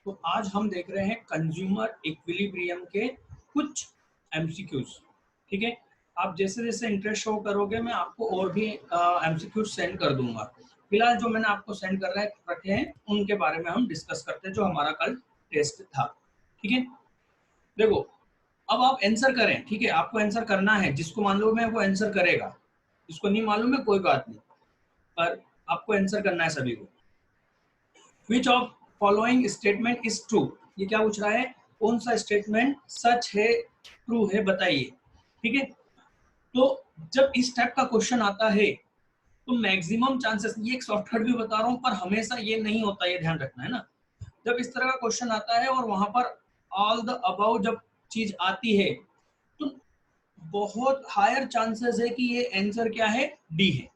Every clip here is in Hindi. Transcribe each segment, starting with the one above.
तो आज हम देख रहे हैं कंज्यूमर इक्विलिब्रियम के कुछ एमसीक्यूज। ठीक है, आप जैसे जैसे इंटरेस्ट शो करोगे मैं आपको और भी एमसीक्यूज सेंड कर दूंगा। फिलहाल जो मैंने आपको सेंड कर रखे हैं उनके बारे में हम डिस्कस करते हैं, जो हमारा कल टेस्ट था। ठीक है, देखो अब आप आंसर करें। ठीक है, आपको आंसर करना है, जिसको मालूम है वो आंसर करेगा, जिसको नहीं मालूम है कोई बात नहीं, पर आपको आंसर करना है सभी को। Which of following statement is true? ये क्या पूछ रहा है, कौन सा स्टेटमेंट सच है, ट्रू है, बताइए। ठीक है, तो जब इस टाइप का क्वेश्चन आता है तो मैक्सिमम चांसेस, ये एक शॉर्टकट भी बता रहा हूँ पर हमेशा ये नहीं होता, ये ध्यान रखना है ना। जब इस तरह का क्वेश्चन आता है और वहां पर ऑल द अबाउ जब चीज आती है तो बहुत हायर चांसेस है कि ये आंसर क्या है, डी है।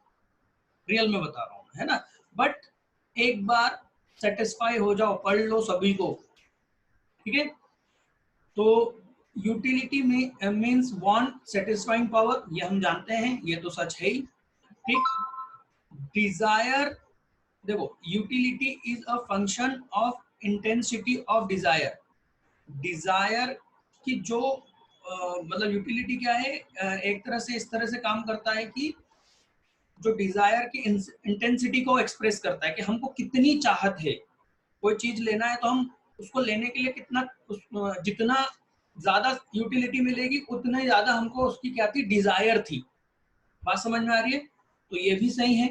रियल में बता रहा हूँ, है ना। बट एक बार सेटिस्फाई हो जाओ, पढ़ लो सभी को। ठीक है, तो यूटिलिटी में मींस वांट सेटिस्फाइंग पावर, ये हम जानते हैं, ये तो सच है ही। ठीक, डिजायर, देखो utility is a function of intensity of desire. Desire की जो मतलब यूटिलिटी क्या है, एक तरह से इस तरह से काम करता है कि जो डिजायर की इंटेंसिटी को एक्सप्रेस करता है कि हमको कितनी चाहत है, कोई चीज लेना है तो हम उसको लेने के लिए कितना जितना ज्यादा यूटिलिटी मिलेगी उतना ही ज्यादा हमको उसकी क्या थी, डिजायर थी। बात समझ में आ रही है, तो ये भी सही है।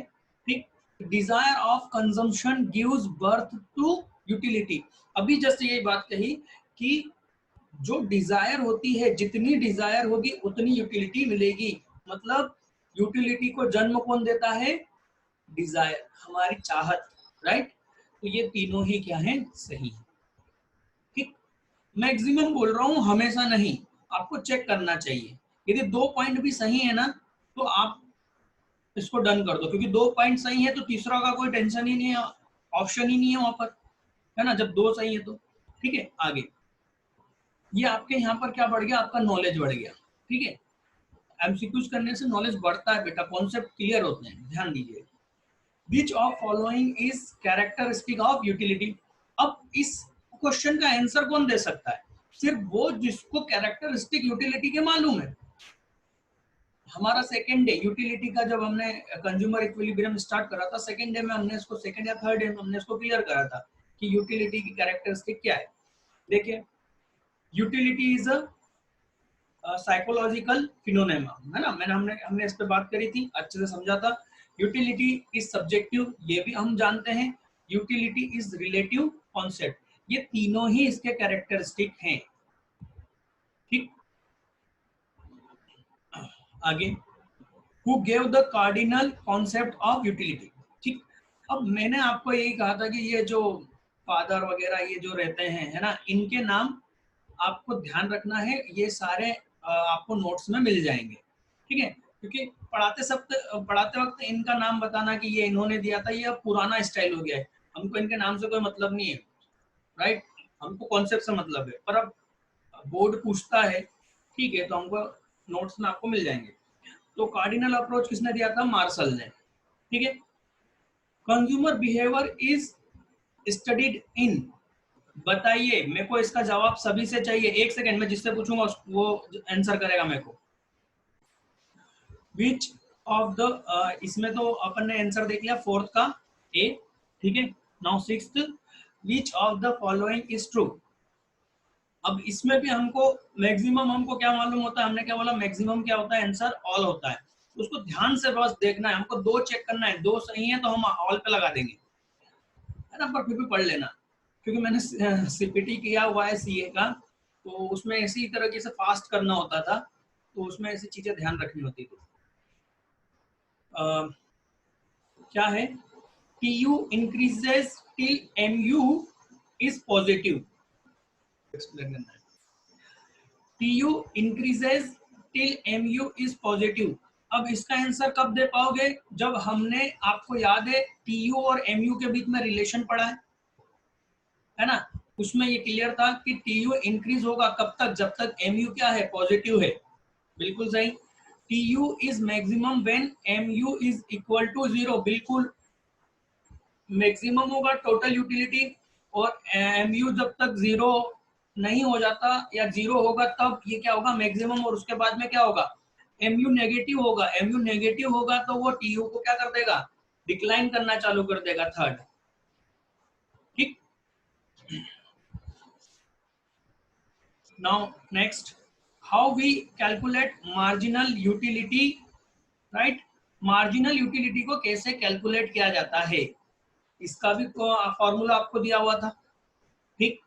ठीक, desire of consumption gives birth to utility. अभी जस्ट यही बात कही कि जो डिजायर होती है, जितनी डिजायर होगी उतनी यूटिलिटी मिलेगी। मतलब यूटिलिटी को जन्म कौन देता है, डिजायर, हमारी चाहत। राइट, तो ये तीनों ही क्या है, सही है। ठीक, मैक्सिमम बोल रहा हूं, हमेशा नहीं, आपको चेक करना चाहिए। यदि 2 पॉइंट भी सही है ना तो आप इसको डन कर दो, क्योंकि 2 पॉइंट सही है तो तीसरा का कोई टेंशन ही नहीं है, ऑप्शन ही नहीं है वहां पर, है ना, जब 2 सही है तो। ठीक है, आगे ये आपके यहाँ पर क्या बढ़ गया, आपका नॉलेज बढ़ गया। ठीक है, एमसीक्यूज करने से नॉलेज बढ़ता है बेटा, कॉन्सेप्ट क्लियर होते हैं, ध्यान दीजिए। Which of following is characteristic of utility? अब इस क्वेश्चन का आंसर कौन दे सकता है, सिर्फ वो जिसको कैरेक्टरिस्टिक यूटिलिटी के मालूम है। हमारा सेकेंड डे यूटिलिटी का, जब हमने कंज्यूमर इक्विलिब्रियम स्टार्ट करा था, सेकेंड डे में हमने इसको, सेकेंड या थर्ड डे में हमने इसको क्लियर करा था कि यूटिलिटी की कैरेक्टरिस्टिक क्या है। देखिए, utility is a psychological phenomena, है ना, हमने इस पे बात करी थी, अच्छे से समझा था। यूटिलिटी इज सब्जेक्टिव, ये भी हम जानते हैं। यूटिलिटी इज रिलेटिव कॉन्सेप्ट, ये तीनों ही इसके कैरेक्टरिस्टिक हैं। ठीक, आगे, who gave the cardinal concept of utility. ठीक, अब मैंने आपको यही कहा था कि ये जो फादर वगैरह ये जो रहते हैं, है ना, इनके नाम आपको ध्यान रखना है, ये सारे आपको नोट्स में मिल जाएंगे। ठीक है, क्योंकि पढ़ाते वक्त इनका नाम बताना कि ये इन्होंने दिया था, ये अब पुराना स्टाइल हो गया है, हमको इनके नाम से कोई मतलब नहीं है। राइट, हमको कॉन्सेप्ट से मतलब है, पर अब बोर्ड पूछता है, ठीक है, तो हमको नोट्स में आपको मिल जाएंगे। तो कार्डिनल अप्रोच किसने दिया था, मार्शल ने। ठीक है, consumer behaviour is studied in, बताइए, मेरे को इसका जवाब सभी से चाहिए, 1 सेकंड में जिससे पूछूंगा वो आंसर करेगा मेरे को। विच ऑफ द, इसमें तो अपन ने आंसर देख लिया फोर्थ का, ए। ठीक है, now sixth, which of the following is true. अब इसमें भी हमको मैक्सिमम, हमको क्या मालूम होता है, हमने क्या बोला, मैक्सिमम क्या होता है, आंसर ऑल होता है। उसको ध्यान से बस देखना है, हमको 2 चेक करना है, 2 सही है तो हम ऑल पे लगा देंगे, है ना, पर फिर भी पढ़ लेना, क्योंकि मैंने सीपीटी किया हुआ है सीए का, तो उसमें इसी तरह से फास्ट करना होता था, तो उसमें ऐसी चीजें ध्यान रखनी होती थी। क्या है, T U increases till M U is positive, explain करना है। T U increases till M U is positive, अब इसका आंसर कब दे पाओगे, जब हमने, आपको याद है टी यू और एम यू के बीच में रिलेशन पढ़ा है ना, उसमें ये क्लियर था कि टी यू इंक्रीज होगा कब तक, जब तक एम यू क्या है, पॉजिटिव है। बिल्कुल सही। T U is maximum when M U is equal to 0, बिल्कुल मैक्सिमम होगा टोटल यूटिलिटी और mu जब तक जीरो नहीं हो जाता या जीरो होगा तब ये क्या होगा मैक्सिमम, और उसके बाद में क्या होगा mu नेगेटिव होगा। mu नेगेटिव होगा तो वो tu को क्या कर देगा, डिक्लाइन करना चालू कर देगा, थर्ड। ठीक, now next, how we calculate marginal utility, right. Marginal utility को कैसे कैलकुलेट किया जाता है, इसका भी फॉर्मूला आपको दिया हुआ था। ठीक,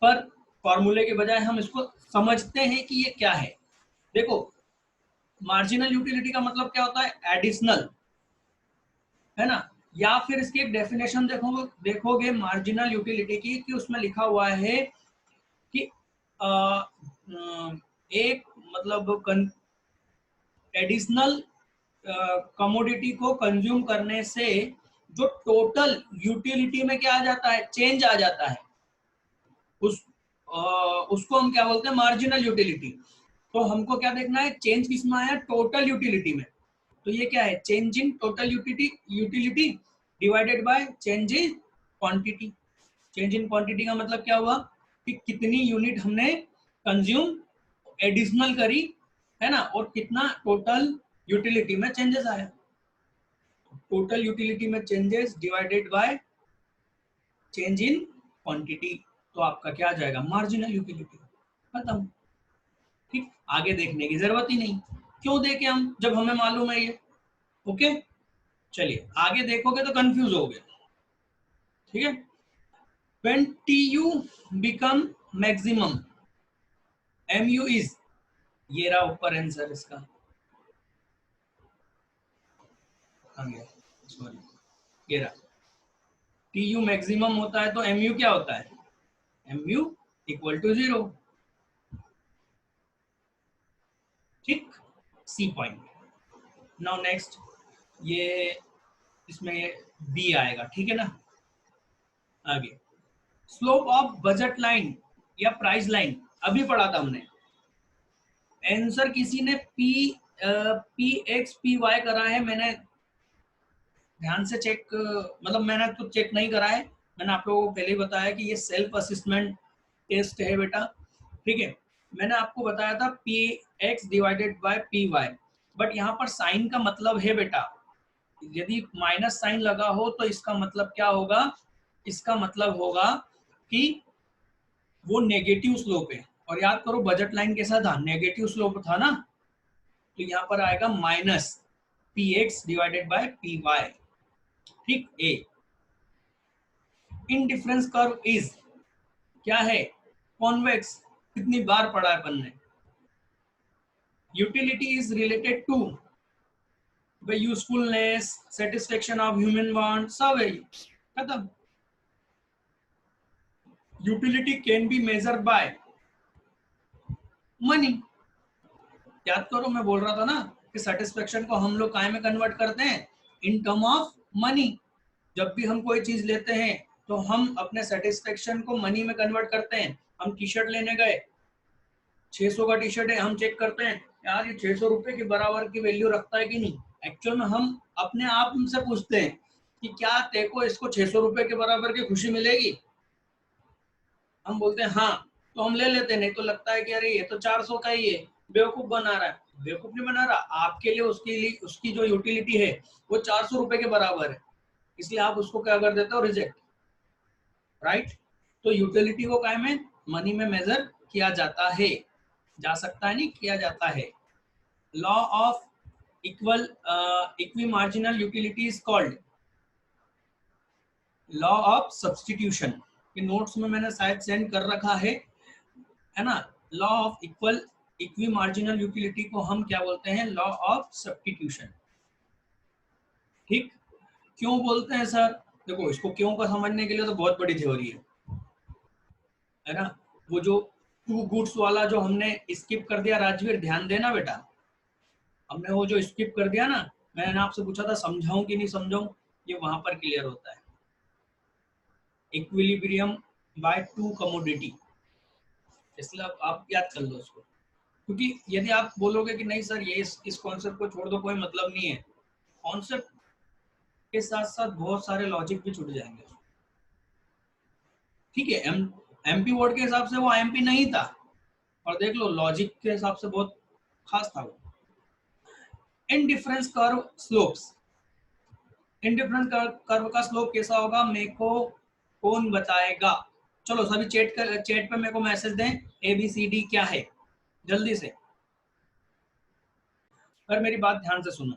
पर फॉर्मूले के बजाय हम इसको समझते हैं कि ये क्या है। देखो, मार्जिनल यूटिलिटी का मतलब क्या होता है, एडिशनल, है ना। या फिर इसकी एक डेफिनेशन देखोगे मार्जिनल यूटिलिटी की, कि उसमें लिखा हुआ है कि एक मतलब एडिशनल कमोडिटी को कंज्यूम करने से जो टोटल यूटिलिटी में क्या आ जाता है, चेंज आ जाता है, उसको हम क्या बोलते हैं, मार्जिनल यूटिलिटी। तो हमको क्या देखना है, चेंज किसमें आया, टोटल यूटिलिटी में। तो ये क्या है, change in total utility divided by change in quantity. Change in quantity का मतलब क्या हुआ, कि कितनी यूनिट हमने कंज्यूम एडिशनल करी, है ना, और कितना टोटल यूटिलिटी में चेंजेस आया। टोटल यूटिलिटी में changes divided by change in quantity, तो आपका क्या आ जाएगा, मार्जिनल यूटिलिटी, खत्म। ठीक, आगे देखने की जरूरत ही नहीं, क्यों देखें हम जब हमें मालूम है ये। ओके, चलिए आगे देखोगे तो कंफ्यूज हो गए। ठीक है, when tu become maximum, mu is, ये रहा ऊपर आंसर इसका आ गया, सॉरी, ये रहा, tu मैक्सिमम होता है तो mu क्या होता है, mu इक्वल टू 0। ठीक, सी पॉइंट। नाउ नेक्स्ट, ये इसमें बी आएगा, ठीक है ना। आगे, स्लोप ऑफ बजट लाइन या प्राइस लाइन, अभी पढ़ा था हमने। आंसर किसी ने पी एक्स पी वाई करा है, मैंने ध्यान से चेक, मतलब मैंने तो चेक नहीं करा है, मैंने आप लोगों को पहले ही बताया कि ये सेल्फ असिस्मेंट टेस्ट है बेटा। ठीक है, मैंने आपको बताया था P X divided by P Y, but यहाँ पर साइन का मतलब है बेटा, यदि माइनस साइन लगा हो तो इसका मतलब क्या होगा, इसका मतलब होगा कि वो नेगेटिव स्लोप है। और याद करो बजट लाइन कैसा था, नेगेटिव स्लोप था ना, तो यहाँ पर आएगा minus P X divided by P Y. ठीक, ए। इनडिफरेंस कर्व इज क्या है, कॉन्वेक्स, कितनी बार पढ़ा है अपन ने। Utility is related to by usefulness, satisfaction of human want, सब है, खत्म। Utility can be measured by money. याद करो मैं बोल रहा था ना कि सेटिस्फेक्शन को हम लोग काय में कन्वर्ट करते हैं, इन टर्म ऑफ मनी। जब भी हम कोई चीज लेते हैं तो हम अपने सेटिस्फेक्शन को मनी में कन्वर्ट करते हैं। हम टी शर्ट लेने गए, 600 का टी शर्ट है, हम चेक करते हैं यार ये 600 रुपए के बराबर की वैल्यू रखता है कि नहीं। एक्चुअल में हम अपने आप से पूछते हैं कि क्या तेको इसको 600 रुपए के बराबर की खुशी मिलेगी। हम बोलते हैं हाँ, तो हम ले लेते हैं, नहीं तो लगता है कि अरे ये तो 400 का ही है, बेवकूफ बना रहा है। बेवकूफ नहीं बना रहा, आपके लिए उसकी जो यूटिलिटी है वो 400 रुपए के बराबर है, इसलिए आप उसको क्या कर देते हो, रिजेक्ट, राइट। तो यूटिलिटी को क्या में मनी में मेजर किया जाता है, जा सकता है नहीं, किया जाता है। Law of equi marginal utility is called law of substitution. ये नोट्स में मैंने शायद सेंड कर रखा है ना। Law of equi marginal utility को हम क्या बोलते हैं, लॉ ऑफ सब्स्टिट्यूशन। ठीक, क्यों बोलते हैं सर, देखो इसको क्यों का समझने के लिए तो बहुत बड़ी थ्योरी है ना। वो जो टू गुड्स वाला जो हमने स्किप कर दिया, राजवीर ध्यान देना बेटा, हमने वो जो स्किप कर दिया ना, मैंने आपसे पूछा था समझाऊं कि नहीं समझाऊं, ये वहां पर क्लियर होता है। इक्विलिब्रियम बाय टू कमोडिटी, इसलिए आप याद कर लो उसको, क्योंकि यदि आप बोलोगे कि नहीं सर ये इस कॉन्सेप्ट को छोड़ दो, कोई मतलब नहीं है, कॉन्सेप्ट के साथ साथ बहुत सारे लॉजिक भी छूट जाएंगे। ठीक है, एमपी वर्ड के हिसाब से वो आईएमपी नहीं था, और देख लो लॉजिक के हिसाब से बहुत खास था वो। Indifference curve slopes, indifference curve का स्लोप कैसा होगा, मेरे को कौन बताएगा? चलो सभी चैट पे मेरे को मैसेज दें, ABCD क्या है, जल्दी से। पर मेरी बात ध्यान से सुनो,